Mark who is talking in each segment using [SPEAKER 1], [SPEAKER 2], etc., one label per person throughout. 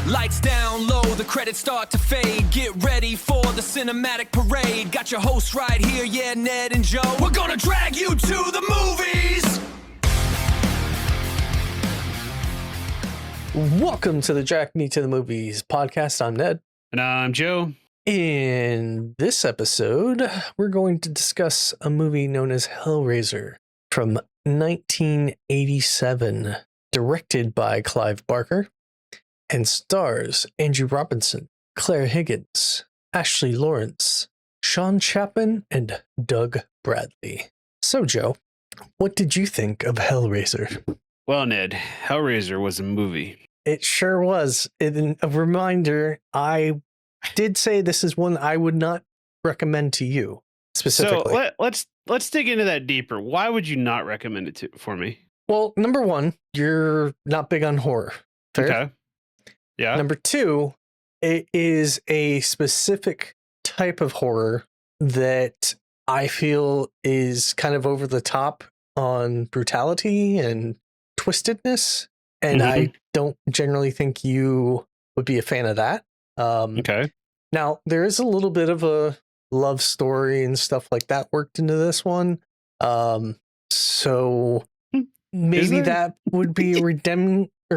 [SPEAKER 1] Lights down low, the credits start to fade. Get ready for the cinematic parade. Got your hosts right here, yeah, Ned and Joe. We're gonna drag you to the movies.
[SPEAKER 2] Welcome to the Drag Me to the Movies podcast. I'm Ned.
[SPEAKER 3] And I'm Joe.
[SPEAKER 2] In this episode, we're going to discuss a movie known as Hellraiser from 1987, directed by Clive Barker, and stars Andrew Robinson, Claire Higgins, Ashley Lawrence, Sean Chapman, and Doug Bradley. So, Joe, what did you think of Hellraiser?
[SPEAKER 3] Well, Ned, Hellraiser was a movie.
[SPEAKER 2] It sure was. And a reminder, I did say this is one I would not recommend to you specifically.
[SPEAKER 3] So let's dig into that deeper. Why would you not recommend it for me?
[SPEAKER 2] Well, number one, you're not big on horror. Fair?
[SPEAKER 3] Okay. Yeah.
[SPEAKER 2] Number two, it is a specific type of horror that I feel is kind of over the top on brutality and twistedness. And I don't generally think you would be a fan of that.
[SPEAKER 3] Okay.
[SPEAKER 2] Now, there is a little bit of a love story and stuff like that worked into this one. So maybe that would be a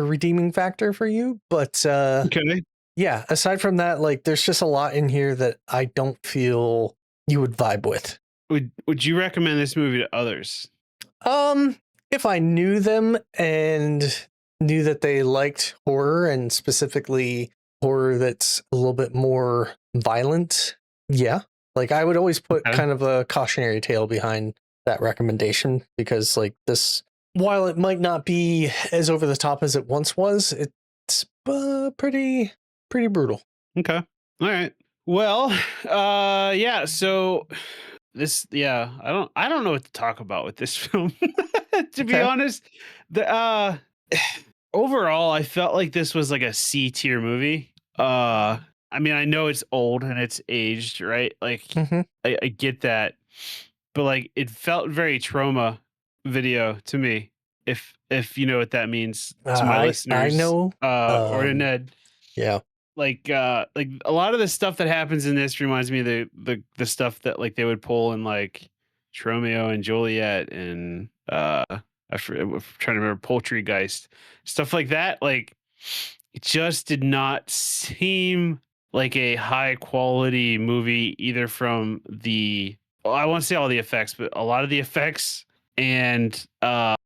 [SPEAKER 2] redeeming factor for you. But
[SPEAKER 3] okay.
[SPEAKER 2] Yeah, aside from that, like there's just a lot in here that I don't feel you would vibe with.
[SPEAKER 3] Would you recommend this movie to others?
[SPEAKER 2] If I knew them and knew that they liked horror and specifically horror that's a little bit more violent, yeah. Like I would always put kind of a cautionary tale behind that recommendation because like this, while it might not be as over the top as it once was, it's pretty brutal.
[SPEAKER 3] Okay. All right. Well, yeah, so this, yeah, I don't know what to talk about with this film. To be honest, the overall, I felt like this was like a C tier movie. I mean, I know it's old and it's aged, right? Like, I get that, but like, it felt very trauma video to me. If you know what that means to my listeners,
[SPEAKER 2] I know,
[SPEAKER 3] or to Ned,
[SPEAKER 2] yeah.
[SPEAKER 3] Like a lot of the stuff that happens in this reminds me of the stuff that like they would pull in like Romeo and Juliet and I'm trying to remember Poultrygeist, stuff like that. Like it just did not seem like a high quality movie either from I won't say all the effects, but a lot of the effects and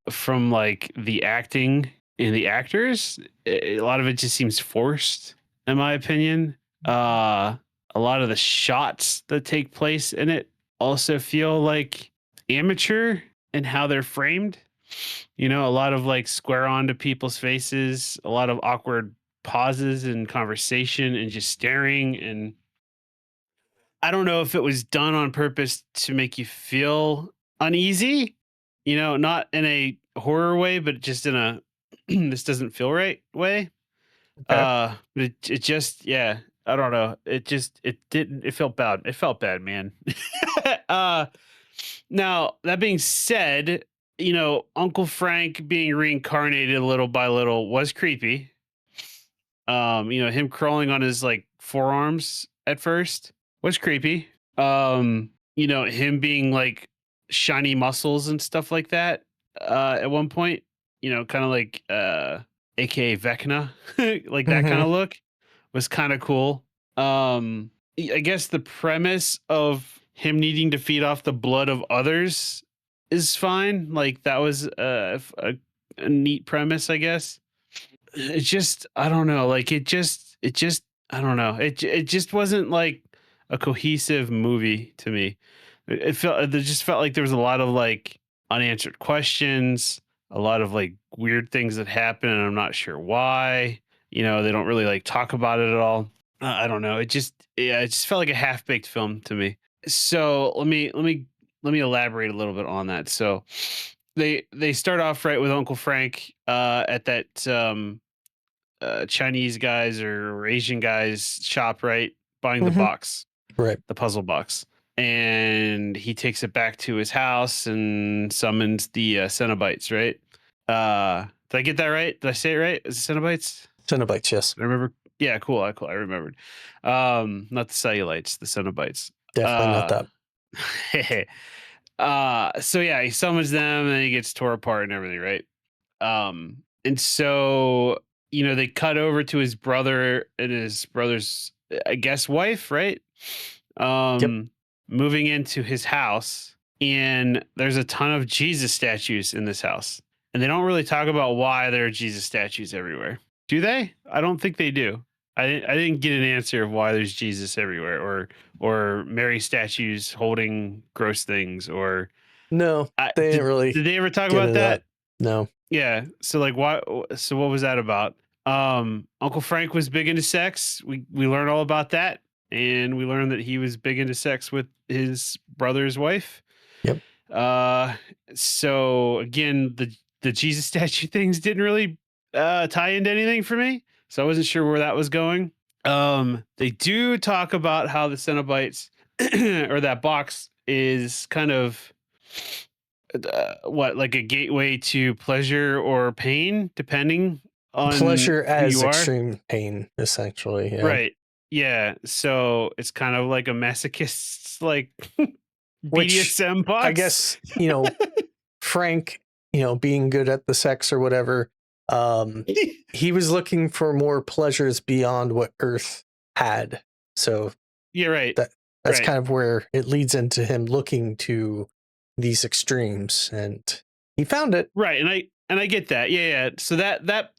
[SPEAKER 3] from like the acting and the actors. A lot of it just seems forced, in my opinion. A lot of the shots that take place in it also feel like amateur in how they're framed. You know, a lot of like square on to people's faces, a lot of awkward pauses in conversation and just staring. And I don't know if it was done on purpose to make you feel uneasy, you know, not in a horror way, but just in a this doesn't feel right way.
[SPEAKER 2] Okay.
[SPEAKER 3] But it just, yeah, I don't know. It felt bad. It felt bad, man. Now that being said, you know, Uncle Frank being reincarnated little by little was creepy. You know, him crawling on his like forearms at first was creepy. You know, him being like shiny muscles and stuff like that, at one point, you know, kind of like, aka Vecna, like that kind of look was kind of cool. I guess the premise of him needing to feed off the blood of others is fine. Like that was a neat premise, I guess. It just, I don't know. Like it just, I don't know. It just wasn't like a cohesive movie to me. It just felt like there was a lot of like unanswered questions, a lot of like weird things that happen, and I'm not sure why. You know, they don't really like talk about it at all. I don't know. It just felt like a half-baked film to me. So let me elaborate a little bit on that. So they start off right with Uncle Frank at that Chinese guys or Asian guys shop, right? Buying the box,
[SPEAKER 2] Right.
[SPEAKER 3] the puzzle box. And he takes it back to his house and summons the Cenobites, right? Did I get that right? Did I say it right? Is it Cenobites?
[SPEAKER 2] Cenobites, yes.
[SPEAKER 3] I remember. Yeah, cool. I remembered. Not the cellulites, the Cenobites.
[SPEAKER 2] Definitely not
[SPEAKER 3] Uh,
[SPEAKER 2] that.
[SPEAKER 3] so yeah, he summons them and he gets tore apart and everything, right? And so they cut over to his brother and his brother's, I guess, wife, right?
[SPEAKER 2] Yep.
[SPEAKER 3] Um, moving into his house, and there's a ton of Jesus statues in this house, and they don't really talk about why there are Jesus statues everywhere. Do they? I don't think they do. I didn't get an answer of why there's Jesus everywhere, or Mary statues holding gross things, or
[SPEAKER 2] No,
[SPEAKER 3] I,
[SPEAKER 2] they didn't
[SPEAKER 3] did
[SPEAKER 2] really
[SPEAKER 3] did they ever talk
[SPEAKER 2] get
[SPEAKER 3] about
[SPEAKER 2] into that.
[SPEAKER 3] that?
[SPEAKER 2] No.
[SPEAKER 3] Yeah. So like why so what was that about? Uncle Frank was big into sex. We learned all about that. And we learned that he was big into sex with his brother's wife.
[SPEAKER 2] Yep.
[SPEAKER 3] Uh so again, the Jesus statue things didn't really tie into anything for me. So I wasn't sure where that was going. They do talk about how the Cenobites or that box is kind of what, like a gateway to pleasure or pain depending on
[SPEAKER 2] Pleasure
[SPEAKER 3] who
[SPEAKER 2] as
[SPEAKER 3] you are,
[SPEAKER 2] extreme pain, essentially. Yeah.
[SPEAKER 3] right? Yeah, so it's kind of like a masochist's like
[SPEAKER 2] Which
[SPEAKER 3] BDSM
[SPEAKER 2] I
[SPEAKER 3] box.
[SPEAKER 2] guess, Frank, being good at the sex or whatever, he was looking for more pleasures beyond what Earth had. So
[SPEAKER 3] Yeah, right,
[SPEAKER 2] that's
[SPEAKER 3] right,
[SPEAKER 2] kind of where it leads into him looking to these extremes, and he found it.
[SPEAKER 3] right, and I get that. Yeah, yeah. So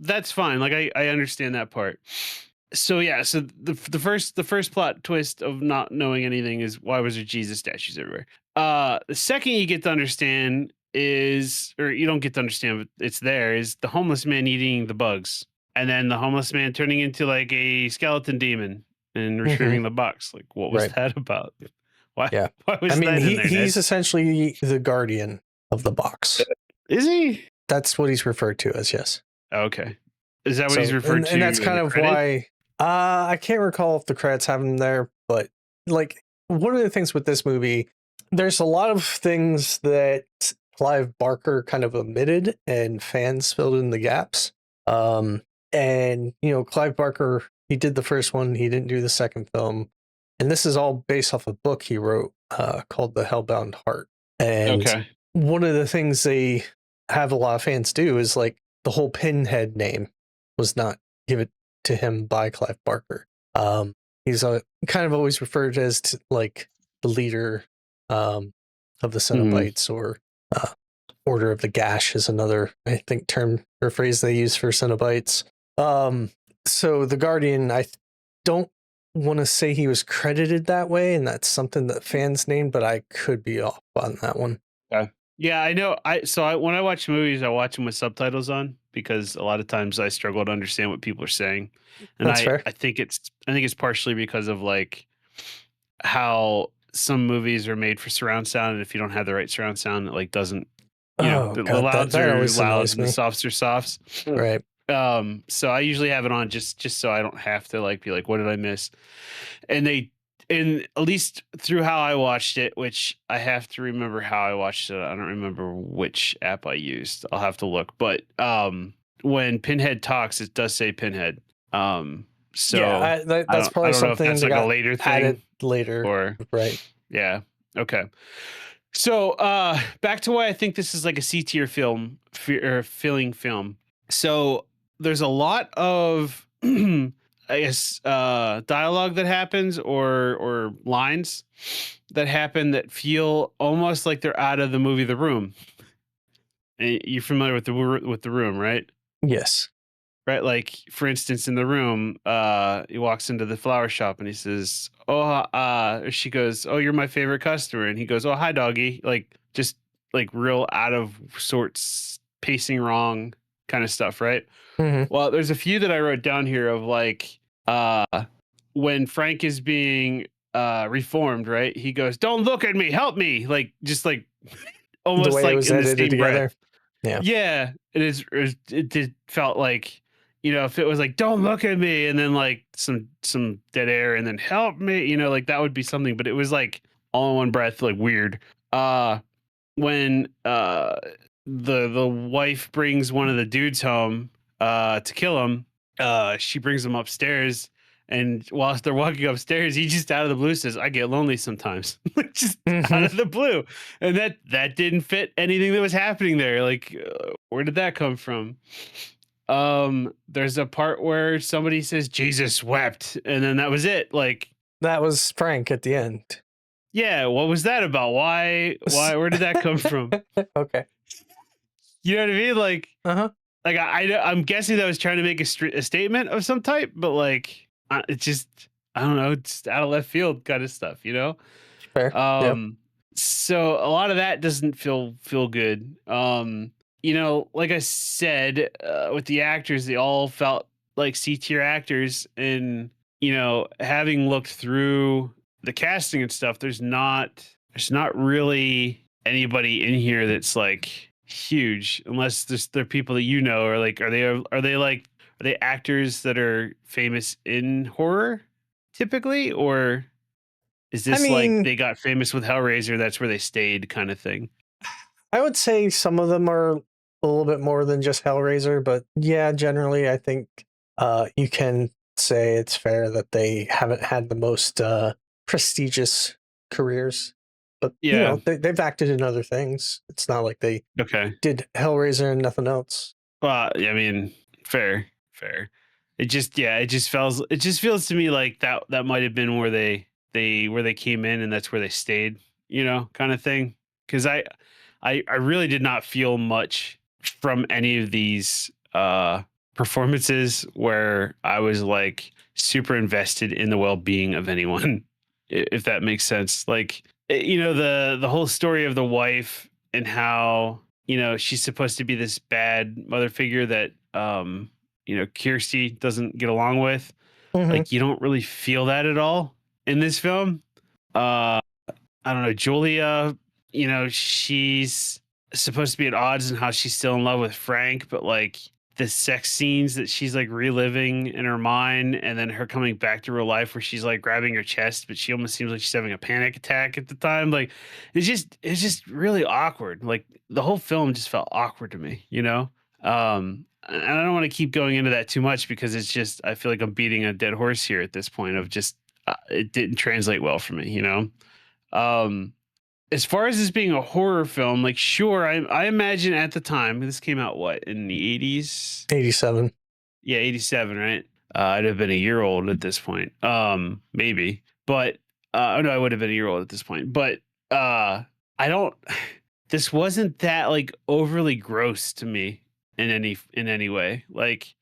[SPEAKER 3] that's fine. Like I understand that part. So yeah, so the first plot twist of not knowing anything is why was there Jesus statues everywhere. The second you get to understand is, or you don't get to understand, but it's there, is the homeless man eating the bugs, and then the homeless man turning into like a skeleton demon and
[SPEAKER 2] Hmm.
[SPEAKER 3] retrieving the box. Like, what was
[SPEAKER 2] Right.
[SPEAKER 3] that about? Why
[SPEAKER 2] Yeah.
[SPEAKER 3] why
[SPEAKER 2] I
[SPEAKER 3] was
[SPEAKER 2] mean,
[SPEAKER 3] that in there,
[SPEAKER 2] he's
[SPEAKER 3] Ned?
[SPEAKER 2] essentially the guardian of the box.
[SPEAKER 3] Is he?
[SPEAKER 2] That's what he's referred to as, yes.
[SPEAKER 3] Okay. Is that what he's
[SPEAKER 2] So,
[SPEAKER 3] referred
[SPEAKER 2] and that's
[SPEAKER 3] to in
[SPEAKER 2] kind
[SPEAKER 3] the
[SPEAKER 2] of
[SPEAKER 3] credits?
[SPEAKER 2] why I can't recall if the credits have him there, but like one of the things with this movie, there's a lot of things that Clive Barker kind of omitted and fans filled in the gaps. Um, and Clive Barker, he did the first one, he didn't do the second film, and this is all based off a book he wrote called The Hellbound Heart. And
[SPEAKER 3] Okay.
[SPEAKER 2] one of the things they have a lot of fans do is like the whole Pinhead name was not given to him by Clive Barker. He's kind of always referred as to, like the leader of the
[SPEAKER 3] Mhm.
[SPEAKER 2] Cenobites, or Order of the Gash is another, I think, term or phrase they use for Cenobites. So the Guardian, don't want to say he was credited that way, and that's something that fans named, but I could be off on that one.
[SPEAKER 3] Okay. Yeah, I know. When I watch movies, I watch them with subtitles on because a lot of times I struggle to understand what people are saying, and
[SPEAKER 2] That's
[SPEAKER 3] I
[SPEAKER 2] fair.
[SPEAKER 3] I think it's partially because of like how some movies are made for surround sound, and if you don't have the right surround sound, it like doesn't,
[SPEAKER 2] Oh
[SPEAKER 3] the
[SPEAKER 2] god, that
[SPEAKER 3] louds
[SPEAKER 2] that
[SPEAKER 3] are
[SPEAKER 2] always
[SPEAKER 3] louds
[SPEAKER 2] annoys
[SPEAKER 3] and the
[SPEAKER 2] me.
[SPEAKER 3] softs are softs.
[SPEAKER 2] Right.
[SPEAKER 3] So I usually have it on just so I don't have to like be like, what did I miss? And and at least through how I watched it, which I have to remember how I watched it. I don't remember which app I used. I'll have to look. But when Pinhead talks, it does say Pinhead.
[SPEAKER 2] Yeah,
[SPEAKER 3] So
[SPEAKER 2] that's
[SPEAKER 3] I
[SPEAKER 2] probably
[SPEAKER 3] don't know if
[SPEAKER 2] something
[SPEAKER 3] that's
[SPEAKER 2] that
[SPEAKER 3] like a
[SPEAKER 2] got
[SPEAKER 3] later
[SPEAKER 2] added
[SPEAKER 3] thing
[SPEAKER 2] later.
[SPEAKER 3] or
[SPEAKER 2] Right.
[SPEAKER 3] yeah. Okay. So back to why I think this is like a C tier film or feeling film. So there's a lot of I guess dialogue that happens, or lines that happen that feel almost like they're out of the movie The Room. And you're familiar with the Room, right?
[SPEAKER 2] Yes.
[SPEAKER 3] Right, like for instance, in The Room, he walks into the flower shop and he says, "Oh," she goes, "Oh, you're my favorite customer," and he goes, "Oh, hi, doggy," like just like real out of sorts, pacing wrong kind of stuff, right?
[SPEAKER 2] Hmm.
[SPEAKER 3] Well, there's a few that I wrote down here of like uh when Frank is being reformed, right? He goes, "Don't look at me, help me," like just like
[SPEAKER 2] The
[SPEAKER 3] almost
[SPEAKER 2] way it
[SPEAKER 3] like
[SPEAKER 2] was
[SPEAKER 3] in the
[SPEAKER 2] edited
[SPEAKER 3] same breath.
[SPEAKER 2] together. Yeah.
[SPEAKER 3] Yeah, it did felt like, if it was like, "Don't look at me," and then like some dead air and then "help me," like that would be something, but it was like all in one breath, like weird. Uh when the wife brings one of the dudes home to kill him, she brings him upstairs, and whilst they're walking upstairs, he just out of the blue says, "I get lonely sometimes," like just out
[SPEAKER 2] Hmm.
[SPEAKER 3] of the blue, and that didn't fit anything that was happening there. Like, where did that come from? There's a part where somebody says Jesus wept, and then that was it. Like,
[SPEAKER 2] That was Frank at the end.
[SPEAKER 3] yeah, what was that about? Where did that come from?
[SPEAKER 2] Okay.
[SPEAKER 3] You know what I mean?
[SPEAKER 2] Uh-huh.
[SPEAKER 3] Like I'm guessing that was trying to make a statement of some type, but like it's just I don't know, it's out of left field kind of stuff, you know.
[SPEAKER 2] Fair. Yeah.
[SPEAKER 3] Um, so a lot of that doesn't feel good. You know, like I said, with the actors, they all felt like C tier actors, and you know, having looked through the casting and stuff, there's not really anybody in here that's like huge, unless they're people that you know, or like are they actors that are famous in horror typically, or is
[SPEAKER 2] I
[SPEAKER 3] this like
[SPEAKER 2] mean,
[SPEAKER 3] they got famous with Hellraiser, that's where they stayed kind of thing?
[SPEAKER 2] I would say some of them are a little bit more than just Hellraiser, but yeah, generally, I think you can say it's fair that they haven't had the most prestigious careers. But
[SPEAKER 3] Yeah.
[SPEAKER 2] they've acted in other things. It's not like they
[SPEAKER 3] Okay.
[SPEAKER 2] did Hellraiser and nothing else.
[SPEAKER 3] Well, yeah, I mean, fair. It just feels to me like that might have been where they came in, and that's where they stayed, you know, kind of thing. Because I really did not feel much from any of these performances where I was like super invested in the well-being of anyone, if that makes sense. Like, you know, the whole story of the wife and how, you know, she's supposed to be this bad mother figure that you know, Kirsty doesn't get along with.
[SPEAKER 2] Hmm.
[SPEAKER 3] Like, you don't really feel that at all in this film. Uh I don't know, Julia, you know, she's supposed to be at odds in how she's still in love with Frank, but like the sex scenes that she's like reliving in her mind, and then her coming back to real life where she's like grabbing her chest, but she almost seems like she's having a panic attack at the time. Like, it's just really awkward. Like, the whole film just felt awkward to me, you know? And I don't want to keep going into that too much, because it's just, I feel like I'm beating a dead horse here at this point of just, it didn't translate well for me, you know? Um, as far as this being a horror film, like, sure, I imagine at the time this came out, what, in the 80s?
[SPEAKER 2] 87.
[SPEAKER 3] Yeah, 87, right? I'd have been a year old at this point. Maybe. But oh no, I would have been a year old at this point. But I don't this wasn't that like overly gross to me in any way. Like,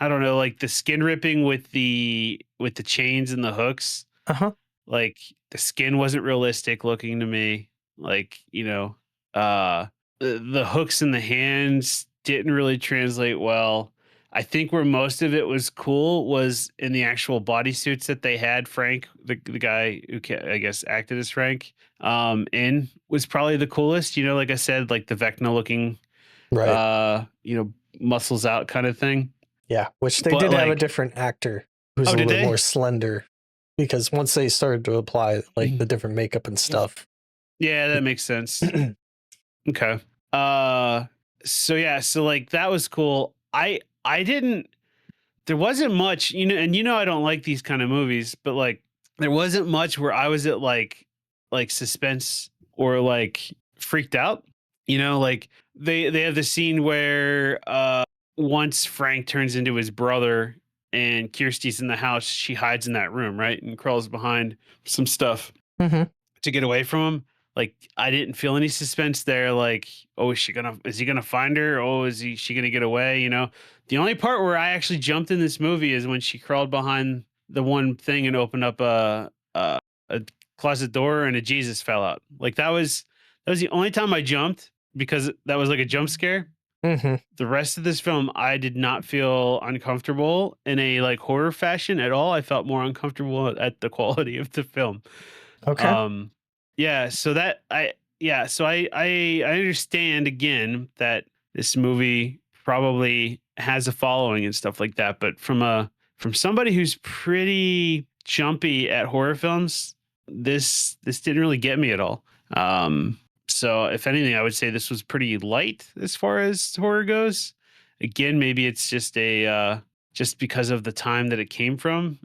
[SPEAKER 3] I don't know, like the skin ripping with the chains and the hooks,
[SPEAKER 2] Uh-huh.
[SPEAKER 3] like the skin wasn't realistic looking to me. Like, you know, uh the hooks in the hands didn't really translate well. I think where most of it was cool was in the actual bodysuits that they had Frank, the guy who I guess acted as Frank, in was probably the coolest. You know, like I said, like the Vecna looking,
[SPEAKER 2] Right.
[SPEAKER 3] you know, muscles out kind of thing.
[SPEAKER 2] Yeah, which they
[SPEAKER 3] But
[SPEAKER 2] did have a
[SPEAKER 3] like,
[SPEAKER 2] different actor who's
[SPEAKER 3] oh,
[SPEAKER 2] a
[SPEAKER 3] did
[SPEAKER 2] little bit more
[SPEAKER 3] they?
[SPEAKER 2] slender because once they started to apply like the different makeup and stuff.
[SPEAKER 3] Yeah, that makes sense. Okay. Uh so yeah, so like that was cool. I didn't there wasn't much, you know, and you know I don't like these kind of movies, but like there wasn't much where I was at like suspense or like freaked out. You know, like they have the scene where once Frank turns into his brother and Kirsty's in the house, she hides in that room, right? And crawls behind some stuff
[SPEAKER 2] Hmm.
[SPEAKER 3] to get away from him. Like, I didn't feel any suspense there. Like, oh, is he gonna find her? Oh, she gonna get away? You know, the only part where I actually jumped in this movie is when she crawled behind the one thing and opened up a closet door and a Jesus fell out. Like, that was the only time I jumped, because that was like a jump scare.
[SPEAKER 2] Hmm.
[SPEAKER 3] The rest of this film, I did not feel uncomfortable in a like horror fashion at all. I felt more uncomfortable at the quality of the film.
[SPEAKER 2] Okay.
[SPEAKER 3] Um, yeah, so that I yeah, so I understand again that this movie probably has a following and stuff like that, but from somebody who's pretty jumpy at horror films, this didn't really get me at all. So if anything, I would say this was pretty light as far as horror goes. Again, maybe it's just a just because of the time that it came from,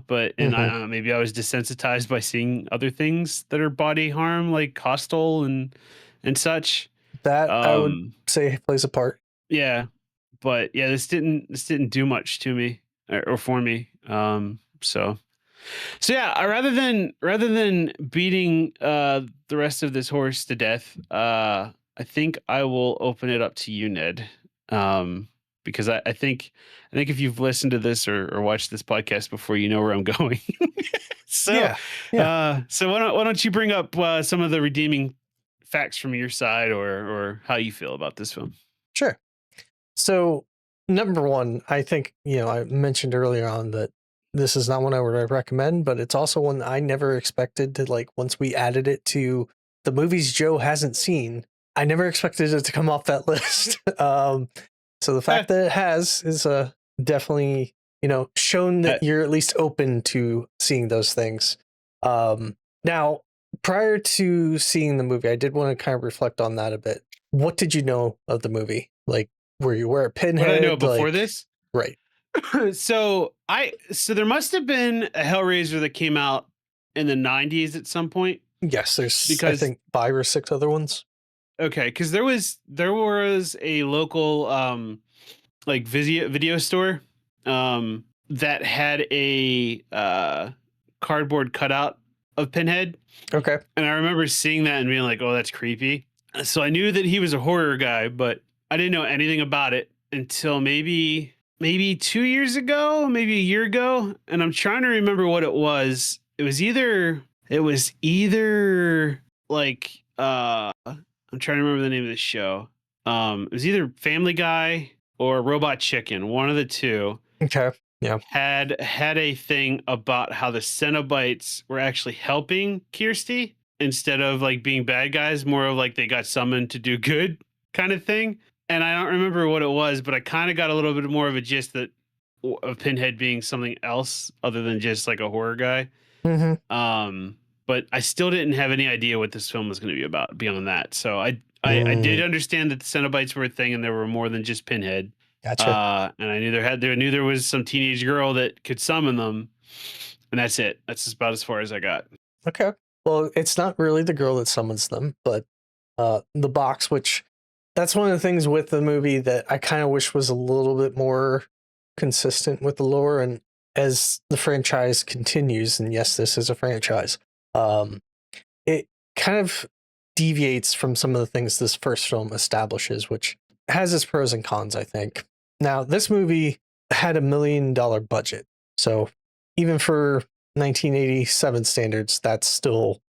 [SPEAKER 3] but maybe I was desensitized by seeing other things that are body harm, like Hostel and such.
[SPEAKER 2] That I would
[SPEAKER 3] Um,
[SPEAKER 2] say plays a part.
[SPEAKER 3] yeah, but yeah, this didn't do much to me or for me. So yeah, rather than beating the rest of this horse to death, I think I will open it up to you, Ned. Because I think if you've listened to this or watched this podcast before, you know where I'm going. So,
[SPEAKER 2] Yeah. Yeah.
[SPEAKER 3] so why don't you bring up some of the redeeming facts from your side, or how you feel about this film?
[SPEAKER 2] Sure. So, number one, I think, I mentioned earlier on that this is not one I would recommend, but it's also one I never expected to, like, once we added it to the movies Joe hasn't seen, I never expected it to come off that list. So the fact that it has is definitely, shown
[SPEAKER 3] Uh,
[SPEAKER 2] that you're at least open to seeing those things. Now, prior to seeing the movie, I did want to kind of reflect on that a bit. What did you know of the movie? Like, were you aware of
[SPEAKER 3] what did I know
[SPEAKER 2] Pinhead?
[SPEAKER 3] before
[SPEAKER 2] Like,
[SPEAKER 3] this?
[SPEAKER 2] right.
[SPEAKER 3] So there must have been a Hellraiser that came out in the 90s at some point,
[SPEAKER 2] Yes, there's, I
[SPEAKER 3] because
[SPEAKER 2] think, 5 or 6 other ones.
[SPEAKER 3] okay, because there was a local like video store that had a cardboard cutout of Pinhead,
[SPEAKER 2] Okay.
[SPEAKER 3] and I remember seeing that and being like, "Oh, that's creepy." So I knew that he was a horror guy, but I didn't know anything about it until maybe 2 years ago, maybe a year ago, and I'm trying to remember what it was. It was either like I'm trying to remember the name of the show. It was either Family Guy or Robot Chicken. One of the two
[SPEAKER 2] Okay. Yeah.
[SPEAKER 3] had a thing about how the Cenobites were actually helping Kirsty instead of like being bad guys, more of like they got summoned to do good kind of thing. And I don't remember what it was, but I kind of got a little bit more of a gist that of Pinhead being something else other than just like a horror guy.
[SPEAKER 2] Mm-hmm.
[SPEAKER 3] But I still didn't have any idea what this film was going to be about beyond that. So I did
[SPEAKER 2] Mm,
[SPEAKER 3] understand that the Cenobites were a thing and there were more than just Pinhead.
[SPEAKER 2] gotcha.
[SPEAKER 3] And I knew there was some teenage girl that could summon them, and that's it. That's about as far as I got.
[SPEAKER 2] Okay. Well, it's not really the girl that summons them, but the box, which that's one of the things with the movie that I kind of wish was a little bit more consistent with the lore. And as the franchise continues, and yes, this is a franchise, um, it kind of deviates from some of the things this first film establishes, which has its pros and cons, I think. Now, this movie had $1 million budget. So even for 1987 standards, that's still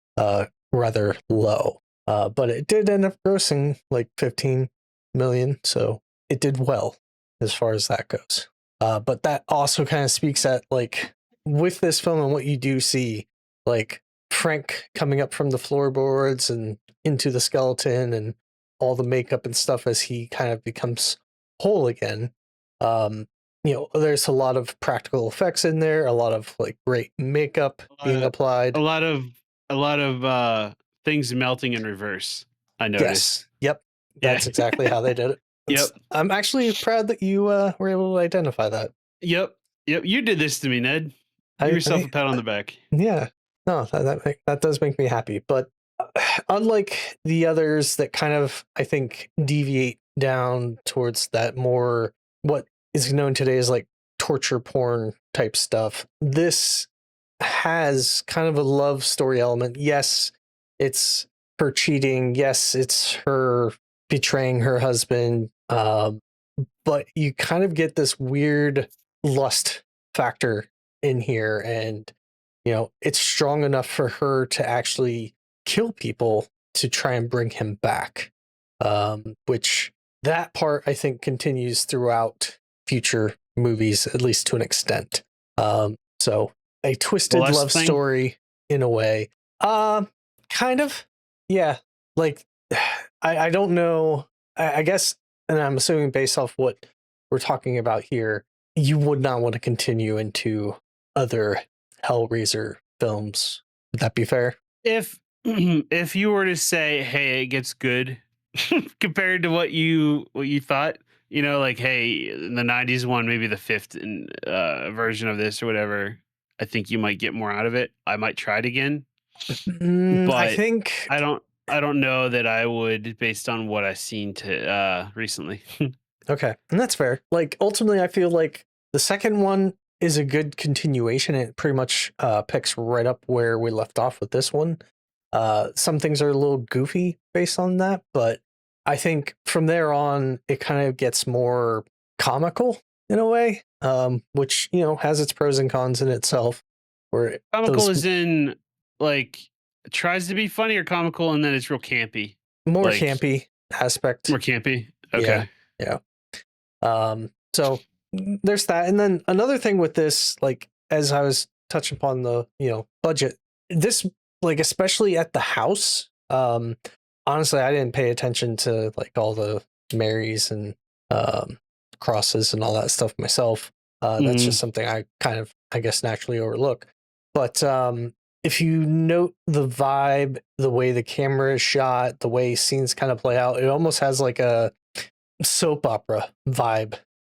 [SPEAKER 2] rather low. But it did end up grossing like 15 million, so it did well as far as that goes. But that also kind of speaks at like with this film and what you do see, like Frank coming up from the floorboards and into the skeleton and all the makeup and stuff as he kind of becomes whole again. Um, there's a lot of practical effects in there, a lot of like great makeup being
[SPEAKER 3] A
[SPEAKER 2] applied.
[SPEAKER 3] lot of a lot of things melting in reverse. I noticed.
[SPEAKER 2] Yes. Yep.
[SPEAKER 3] Yeah.
[SPEAKER 2] That's exactly how they did it.
[SPEAKER 3] Yep.
[SPEAKER 2] I'm actually proud that you were able to identify that.
[SPEAKER 3] Yep. Yep. You did this to me, Ned. Give
[SPEAKER 2] I,
[SPEAKER 3] yourself
[SPEAKER 2] I
[SPEAKER 3] a pat on the back.
[SPEAKER 2] yeah. No, that does make me happy. But unlike the others that kind of, I think, deviate down towards that more what is known today as like torture porn type stuff, this has kind of a love story element. Yes, it's her cheating. Yes, it's her betraying her husband. But you kind of get this weird lust factor in here, and it's strong enough for her to actually kill people to try and bring him back. Which that part I think continues throughout future movies, at least to an extent. So a twisted
[SPEAKER 3] Lust
[SPEAKER 2] love
[SPEAKER 3] thing?
[SPEAKER 2] story in a way. Kind of. Yeah. Like I don't know. I guess, and I'm assuming based off what we're talking about here, you would not want to continue into other Hellraiser films. Would that be fair?
[SPEAKER 3] If you were to say, "Hey, it gets good," compared to what you thought, You know, like, hey, in the '90s one, maybe the fifth version of this or whatever. I think you might get more out of it. I might try it again,
[SPEAKER 2] I
[SPEAKER 3] but
[SPEAKER 2] think
[SPEAKER 3] I don't know that I would based on what I've seen to recently.
[SPEAKER 2] okay, and that's fair. Like ultimately, I feel like the second one is a good continuation. It pretty much picks right up where we left off with this one. Some things are a little goofy based on that, but I think from there on, it kind of gets more comical in a way, which has its pros and cons in itself. Where
[SPEAKER 3] Comical
[SPEAKER 2] those
[SPEAKER 3] is in like tries to be funny or comical, and then it's real campy.
[SPEAKER 2] more
[SPEAKER 3] Like
[SPEAKER 2] campy aspect,
[SPEAKER 3] more campy.
[SPEAKER 2] yeah,
[SPEAKER 3] Okay.
[SPEAKER 2] yeah. So there's that. And then another thing with this, like as I was touching upon the, budget, this like especially at the house, honestly, I didn't pay attention to like all the Marys and um crosses and all that stuff myself. That's just
[SPEAKER 3] Mhm.
[SPEAKER 2] something I kind of I guess naturally overlook. But if you note the vibe, the way the camera is shot, the way scenes kind of play out, it almost has like a soap opera vibe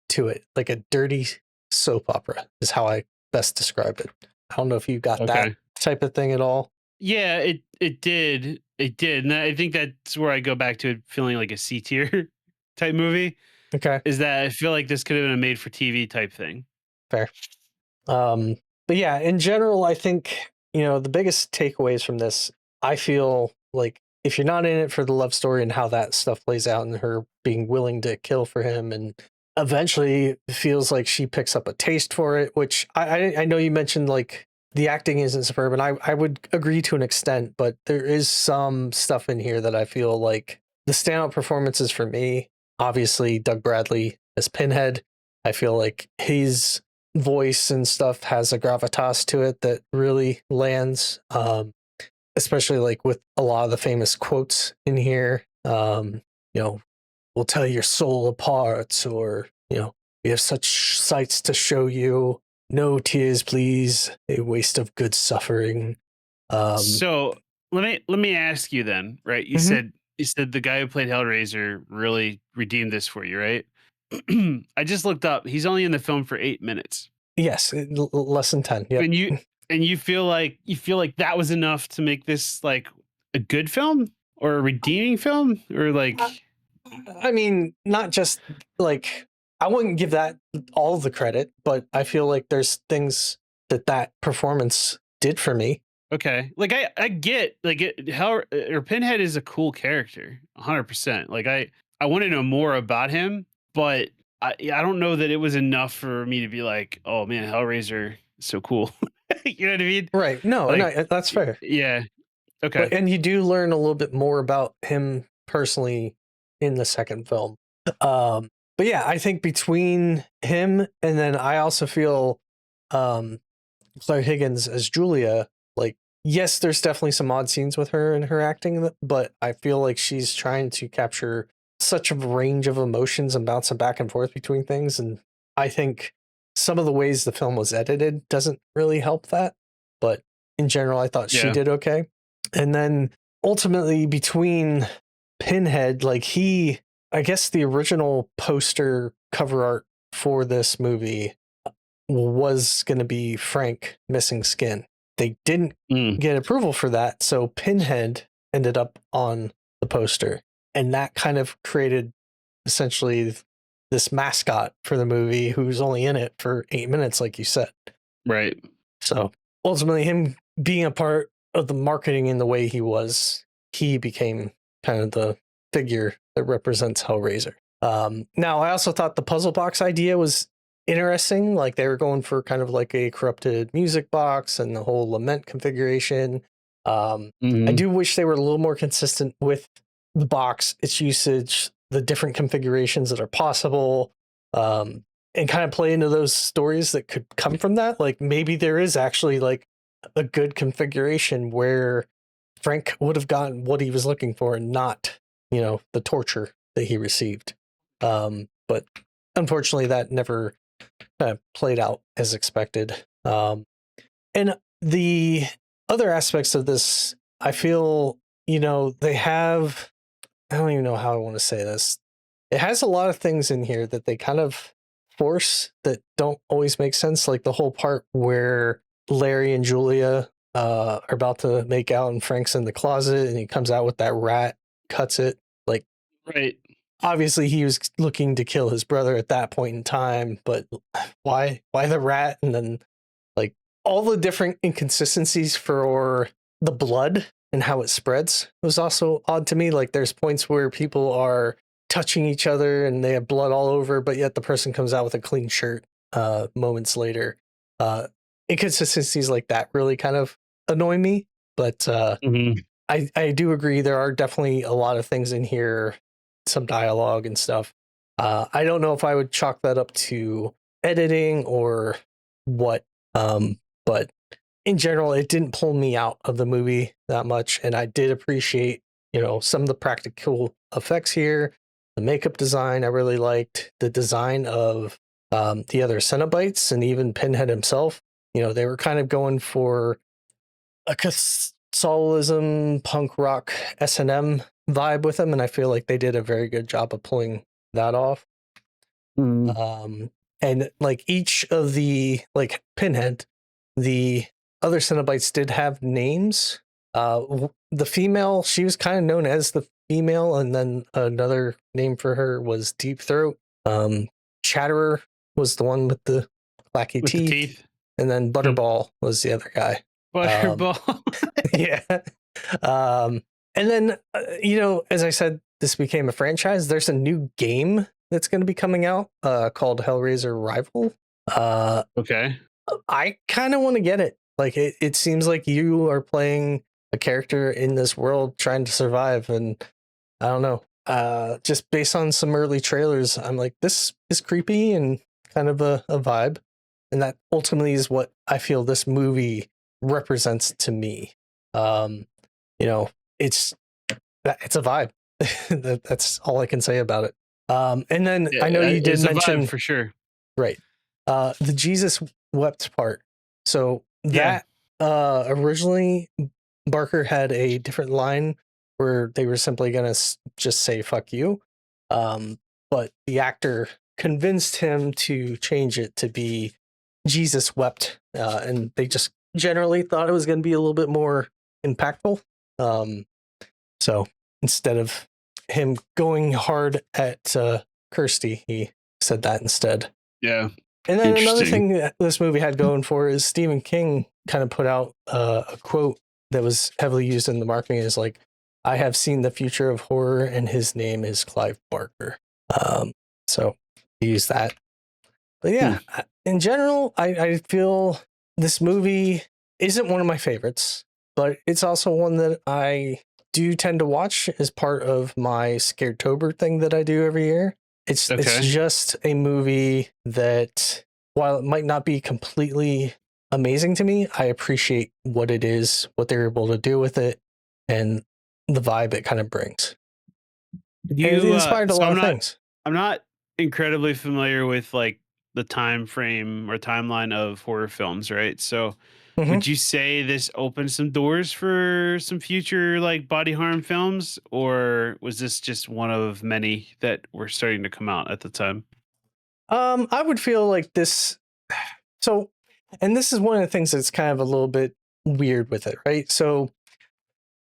[SPEAKER 2] to it, like a dirty soap opera is how I best describe it. I don't know if you got that
[SPEAKER 3] Okay.
[SPEAKER 2] type of thing at all.
[SPEAKER 3] Yeah, it did. It did. And I think that's where I go back to it feeling like a C tier type movie.
[SPEAKER 2] Okay,
[SPEAKER 3] Is that I feel like this could have been a made for TV type thing.
[SPEAKER 2] fair. But yeah, in general, I think, the biggest takeaways from this, I feel like if you're not in it for the love story and how that stuff plays out and her being willing to kill for him and eventually feels like she picks up a taste for it, which I know you mentioned like the acting isn't superb, and I would agree to an extent, but there is some stuff in here that I feel like the standout performances for me, obviously Doug Bradley as Pinhead. I feel like his voice and stuff has a gravitas to it that really lands, especially like with a lot of the famous quotes in here. You know, we'll tear your soul apart, or we have such sights to show you. No tears, please. A waste of good suffering. Um,
[SPEAKER 3] So let me ask you then, right?
[SPEAKER 2] mhm.
[SPEAKER 3] You said the guy who played Hellraiser really redeemed this for you, right? I just looked up. He's only in the film for 8 minutes.
[SPEAKER 2] Yes, less than 10. Yep.
[SPEAKER 3] And you feel like that was enough to make this like a good film or a redeeming film or like
[SPEAKER 2] I mean, not just like I wouldn't give that all the credit, but I feel like there's things that performance did for me.
[SPEAKER 3] okay. Like I get like how or Pinhead is a cool character, 100%. Like I want to know more about him, but I don't know that it was enough for me to be like, "Oh man, Hellraiser is so cool." You know what I mean?
[SPEAKER 2] Right? No,
[SPEAKER 3] Like
[SPEAKER 2] no, that's fair.
[SPEAKER 3] yeah. Okay.
[SPEAKER 2] But and you do learn a little bit more about him personally in the second film. Um, but yeah, I think between him and then I also feel um, Claire Higgins as Julia, like, yes, there's definitely some odd scenes with her and her acting, but I feel like she's trying to capture such a range of emotions and bouncing back and forth between things. And I think some of the ways the film was edited doesn't really help that. But in general, I thought she
[SPEAKER 3] Yeah.
[SPEAKER 2] did okay. And then ultimately, between Pinhead, like I guess the original poster cover art for this movie was going to be Frank missing skin. They didn't
[SPEAKER 3] Mm,
[SPEAKER 2] get approval for that, so Pinhead ended up on the poster, and that kind of created essentially this mascot for the movie who's only in it for 8 minutes, like you said.
[SPEAKER 3] right.
[SPEAKER 2] So ultimately, him being a part of the marketing in the way he was, he became kind of the figure that represents Hellraiser. Now, I also thought the puzzle box idea was interesting. Like they were going for kind of like a corrupted music box and the whole lament configuration. I
[SPEAKER 3] Mhm.
[SPEAKER 2] do wish they were a little more consistent with the box, its usage, the different configurations that are possible. And kind of play into those stories that could come from that. Like maybe there is actually like a good configuration where Frank would have gotten what he was looking for and not, the torture that he received. But unfortunately, that never played out as expected. And the other aspects of this, I feel, they have, I don't even know how I want to say this. it has a lot of things in here that they kind of force that don't always make sense. Like the whole part where Larry and Julia are about to make out and Frank's in the closet and he comes out with that rat, cuts it. Like,
[SPEAKER 3] Right.
[SPEAKER 2] obviously he was looking to kill his brother at that point in time, but why the rat? And then like all the different inconsistencies for the blood and how it spreads was also odd to me. Like there's points where people are touching each other and they have blood all over, but yet the person comes out with a clean shirt moments later. Inconsistencies like that really kind of annoy me, but I do agree there are definitely a lot of things in here, some dialogue and stuff. I don't know if I would chalk that up to editing or what, but in general, it didn't pull me out of the movie that much, and I did appreciate, some of the practical effects here. The makeup design I really liked. The design of the other Cenobites and even Pinhead himself. They were kind of going for a Catholicism, punk rock, S&M vibe with them, and I feel like they did a very good job of pulling that off. And like each of the Pinhead, the other Cenobites did have names. The female, she was kind of known as the female, and then another name for her was Deep Throat. Chatterer was the one with the clacky
[SPEAKER 3] With
[SPEAKER 2] teeth,
[SPEAKER 3] the teeth.
[SPEAKER 2] and then Butterball was the other guy.
[SPEAKER 3] Butterball.
[SPEAKER 2] Yeah. And then, as I said, this became a franchise. There's a new game that's going to be coming out called Hellraiser Rival.
[SPEAKER 3] Okay.
[SPEAKER 2] I kind of want to get it. Like, it seems like you are playing a character in this world trying to survive. And I don't know. Just based on some early trailers, I'm like, this is creepy and kind of a vibe. And that ultimately is what I feel this movie represents to me. It's a vibe. That's all I can say about it. And then I know you did mention
[SPEAKER 3] for sure,
[SPEAKER 2] right? The Jesus wept part. So that originally Barker had a different line where they were simply gonna just say "fuck you," but the actor convinced him to change it to be Jesus wept, and they just generally thought it was going to be a little bit more impactful. So instead of him going hard at Kirsty, he said that instead.
[SPEAKER 3] Yeah.
[SPEAKER 2] And then another thing that this movie had going for is Stephen King kind of put out a quote that was heavily used in the marketing is like, I have seen the future of horror and his name is Clive Barker. So he used that. But yeah, in general, I feel this movie isn't one of my favorites, but it's also one that I do tend to watch as part of my Scaredtober thing that I do every year. It's just a movie that, while it might not be completely amazing to me, I appreciate what it is, what they're able to do with it, and the vibe it kind of brings. It inspired a lot of things.
[SPEAKER 3] I'm not incredibly familiar with like the time frame or timeline of horror films, right? So would you say this opened some doors for some future like body harm films, or was this just one of many that were starting to come out at the time?
[SPEAKER 2] I would feel like this. So, and this is one of the things that's kind of a little bit weird with it, right? So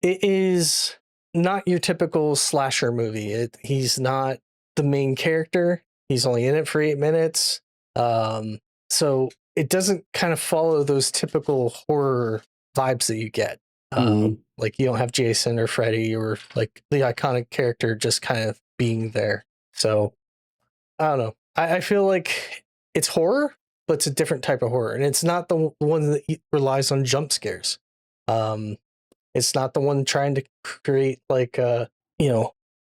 [SPEAKER 2] it is not your typical slasher movie. He's not the main character. He's only in it for 8 minutes. So it doesn't kind of follow those typical horror vibes that you get. Like you don't have Jason or Freddy or like the iconic character just kind of being there. So I don't know. I feel like it's horror, but it's a different type of horror. And it's not the one that relies on jump scares. It's not the one trying to create like a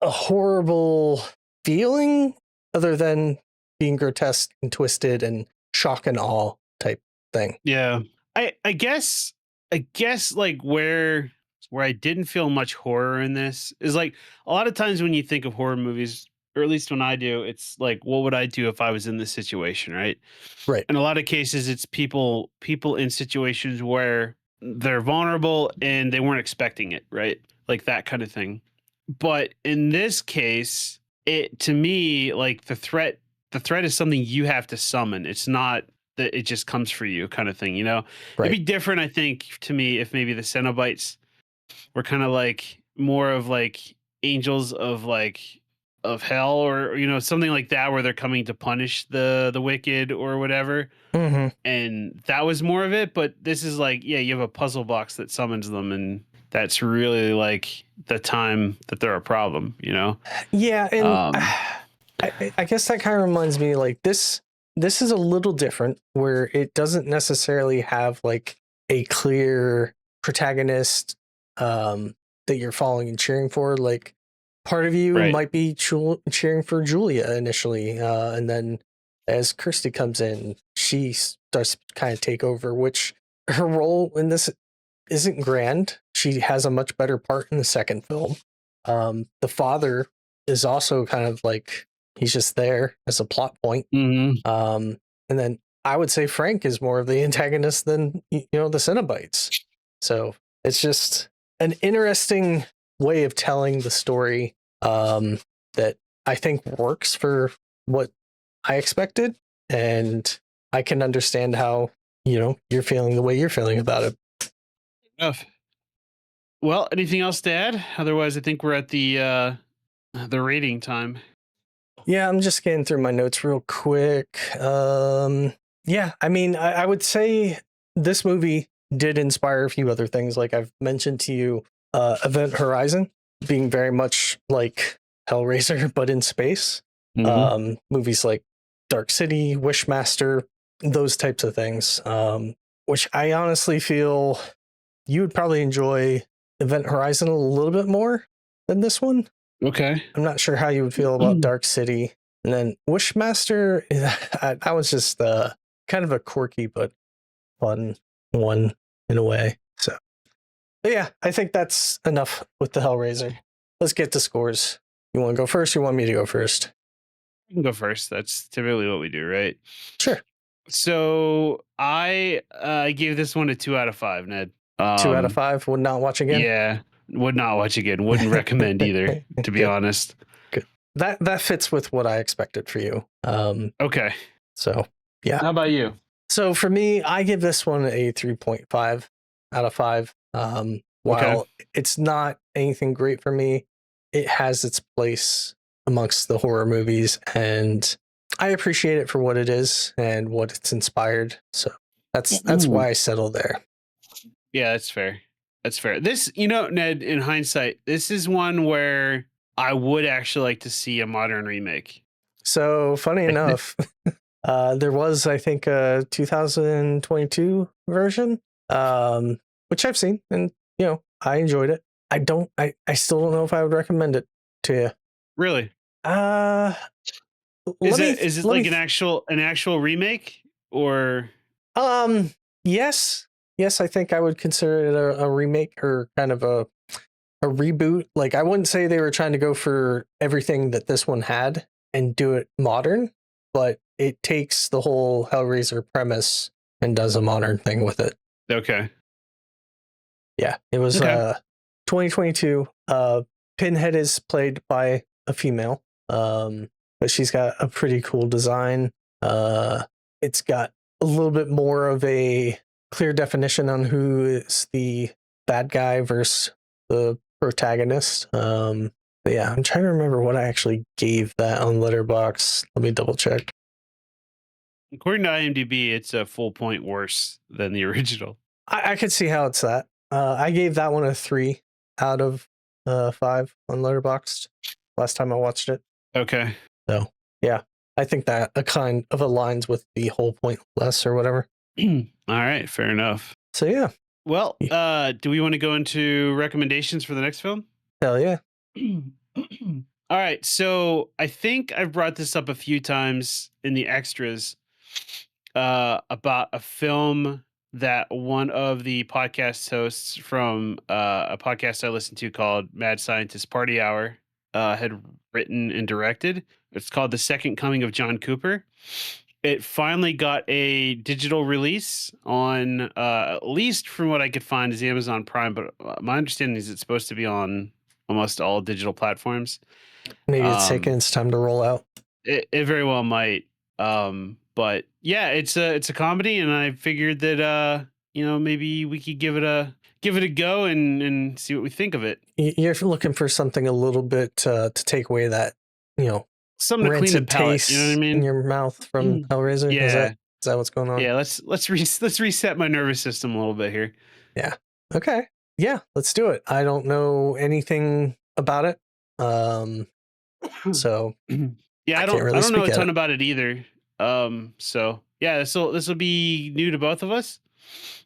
[SPEAKER 2] horrible feeling other than being grotesque and twisted and shock and awe type thing.
[SPEAKER 3] Yeah. I guess like where I didn't feel much horror in this is like a lot of times when you think of horror movies, or at least when I do, it's like, what would I do if I was in this situation, right?
[SPEAKER 2] Right.
[SPEAKER 3] In a lot of cases, it's people in situations where they're vulnerable and they weren't expecting it, right? Like that kind of thing. But in this case, it to me, like the threat is something you have to summon. It's not that it just comes for you kind of thing, you know? It'd
[SPEAKER 2] Right.
[SPEAKER 3] be different, I think, to me if maybe the Cenobites were kind of like more of like angels of hell, or something like that, where they're coming to punish the wicked or whatever,
[SPEAKER 2] Hmm.
[SPEAKER 3] and that was more of it. But this is like, yeah, you have a puzzle box that summons them, and that's really like the time that they're a problem,
[SPEAKER 2] Yeah, and
[SPEAKER 3] um
[SPEAKER 2] I guess that kind of reminds me like this is a little different where it doesn't necessarily have like a clear protagonist that you're following and cheering for. Like part of you
[SPEAKER 3] right.
[SPEAKER 2] might be cheering for Julia initially, and then as Kirsty comes in, she starts to kind of take over, which her role in this isn't grand. She has a much better part in the second film. The father is also kind of like he's just there as a plot point.
[SPEAKER 3] Hmm.
[SPEAKER 2] And then I would say Frank is more of the antagonist than the Cenobites. So it's just an interesting way of telling the story that I think works for what I expected, and I can understand how you're feeling the way you're feeling about it.
[SPEAKER 3] Enough. Well, anything else to add? Otherwise, I think we're at the rating time.
[SPEAKER 2] Yeah, I'm just getting through my notes real quick. Yeah, I mean, I would say this movie did inspire a few other things. Like I've mentioned to you, Event Horizon being very much like Hellraiser, but in space.
[SPEAKER 3] Hmm.
[SPEAKER 2] Movies like Dark City, Wishmaster, those types of things. Which I honestly feel you would probably enjoy Event Horizon a little bit more than this one.
[SPEAKER 3] Okay.
[SPEAKER 2] I'm not sure how you would feel about Dark City. And then Wishmaster, that was just kind of a quirky but fun one in a way. So, but yeah, I think that's enough with the Hellraiser. Let's get to scores. You want to go first? Or you want me to go first?
[SPEAKER 3] You can go first. That's typically what we do, right?
[SPEAKER 2] Sure.
[SPEAKER 3] So I gave this one a 2 out of 5, Ned.
[SPEAKER 2] 2 out of 5. Would not watch again.
[SPEAKER 3] Yeah, would not watch again. Wouldn't recommend either, to be
[SPEAKER 2] Good.
[SPEAKER 3] honest.
[SPEAKER 2] Good. That fits with what I expected for you.
[SPEAKER 3] Okay.
[SPEAKER 2] So yeah.
[SPEAKER 3] How about you?
[SPEAKER 2] So for me, I give this one a 3.5 out of 5.
[SPEAKER 3] Okay.
[SPEAKER 2] While it's not anything great for me, it has its place amongst the horror movies, and I appreciate it for what it is and what it's inspired. So that's why I settled there.
[SPEAKER 3] Yeah, that's fair. That's fair. This, Ned, in hindsight, this is one where I would actually like to see a modern remake.
[SPEAKER 2] So funny enough, there was, I think, a 2022 version, which I've seen, and I enjoyed it. I still don't know if I would recommend it to you.
[SPEAKER 3] Really?
[SPEAKER 2] Uh,
[SPEAKER 3] Is
[SPEAKER 2] let me
[SPEAKER 3] it
[SPEAKER 2] let
[SPEAKER 3] like
[SPEAKER 2] me
[SPEAKER 3] an actual remake, or
[SPEAKER 2] yes, I think I would consider it a remake or kind of a reboot. Like I wouldn't say they were trying to go for everything that this one had and do it modern, but it takes the whole Hellraiser premise and does a modern thing with it.
[SPEAKER 3] okay?
[SPEAKER 2] Yeah, it was
[SPEAKER 3] Okay.
[SPEAKER 2] 2022. Pinhead is played by a female, but she's got a pretty cool design. It's got a little bit more of a clear definition on who is the bad guy versus the protagonist. But yeah, I'm trying to remember what I actually gave that on Letterboxd. Let me double check.
[SPEAKER 3] According to IMDb, it's a full point worse than the original.
[SPEAKER 2] I could see how it's that. I gave that one a 3 out of 5 on Letterboxd last time I watched it.
[SPEAKER 3] Okay.
[SPEAKER 2] So yeah, I think that a kind of aligns with the whole point less or whatever.
[SPEAKER 3] All right. Fair enough.
[SPEAKER 2] So yeah,
[SPEAKER 3] Well, do we want to go into recommendations for the next film?
[SPEAKER 2] hell yeah.
[SPEAKER 3] All right. So I think I've brought this up a few times in the extras about a film that one of the podcast hosts from a podcast I listened to called Mad Scientist Party Hour had written and directed. It's called The Second Coming of John Cooper. It finally got a digital release on, at least from what I could find, is Amazon Prime. But my understanding is it's supposed to be on almost all digital platforms.
[SPEAKER 2] Maybe it's taking its time to roll out.
[SPEAKER 3] It very well might. But yeah, it's a comedy, and I figured that maybe we could give it a go and see what we think of it.
[SPEAKER 2] You're looking for something a little bit to take away that,
[SPEAKER 3] Something to clean the
[SPEAKER 2] rancid
[SPEAKER 3] palate.
[SPEAKER 2] taste
[SPEAKER 3] You know what I mean?
[SPEAKER 2] in your mouth from Hellraiser.
[SPEAKER 3] Yeah.
[SPEAKER 2] Is that what's going on?
[SPEAKER 3] Yeah. Let's reset my nervous system a little bit here.
[SPEAKER 2] Yeah. Okay. Yeah, let's do it. I don't know anything about it. So
[SPEAKER 3] yeah, I don't know a ton about it either. So yeah, this will be new to both of us.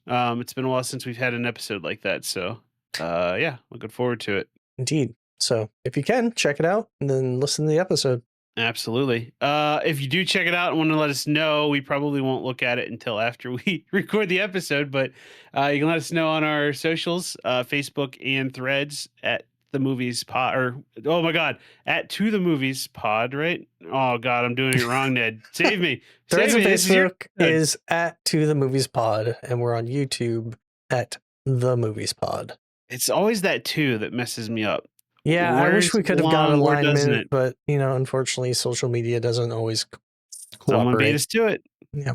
[SPEAKER 3] It's been a while since we've had an episode like that. So yeah, looking forward to it.
[SPEAKER 2] Indeed. So if you can, check it out and then listen to the episode.
[SPEAKER 3] Absolutely. If you do check it out and want to let us know, we probably won't look at it until after we record the episode, but you can let us know on our socials, Facebook and Threads at the movies pod, or oh my god, at To the Movies Pod, right? Oh god, I'm doing it wrong, Ned. Save me.
[SPEAKER 2] Threads
[SPEAKER 3] Save
[SPEAKER 2] and
[SPEAKER 3] me.
[SPEAKER 2] Facebook is at To the Movies Pod, and we're on YouTube at The Movies Pod.
[SPEAKER 3] It's always that two that messes me up.
[SPEAKER 2] Yeah, I wish we could have got alignment, but unfortunately, social media doesn't always cooperate.
[SPEAKER 3] Someone beat us to it.
[SPEAKER 2] Yeah,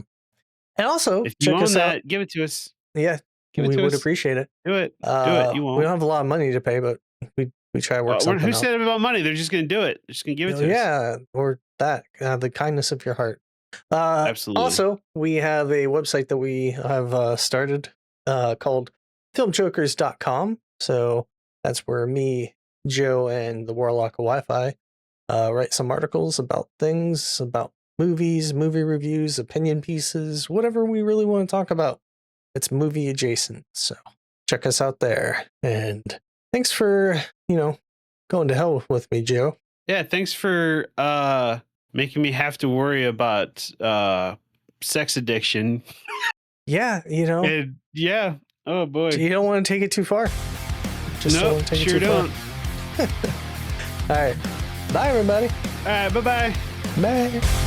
[SPEAKER 2] and also
[SPEAKER 3] if you
[SPEAKER 2] check
[SPEAKER 3] own
[SPEAKER 2] us
[SPEAKER 3] that,
[SPEAKER 2] out.
[SPEAKER 3] give it to us.
[SPEAKER 2] Yeah, we would appreciate it.
[SPEAKER 3] Do it. Do it. You won't.
[SPEAKER 2] We don't have a lot of money to pay, but we try to work something out.
[SPEAKER 3] Who said about money? They're just going to do it. They're just going to give it to us.
[SPEAKER 2] Yeah, or that the kindness of your heart.
[SPEAKER 3] Absolutely.
[SPEAKER 2] Also, we have a website that we have started called filmjokers.com. So that's where me, Joe, and the Warlock of Wi-Fi write some articles about things, about movies, movie reviews, opinion pieces, whatever we really want to talk about. It's movie adjacent. So check us out there. And thanks for, going to hell with me, Joe.
[SPEAKER 3] Yeah, thanks for making me have to worry about sex addiction.
[SPEAKER 2] Yeah,
[SPEAKER 3] And, yeah. Oh boy.
[SPEAKER 2] You don't want to take it too far.
[SPEAKER 3] No, sure don't.
[SPEAKER 2] All right. Bye, everybody.
[SPEAKER 3] All right. Bye-bye.
[SPEAKER 2] Bye.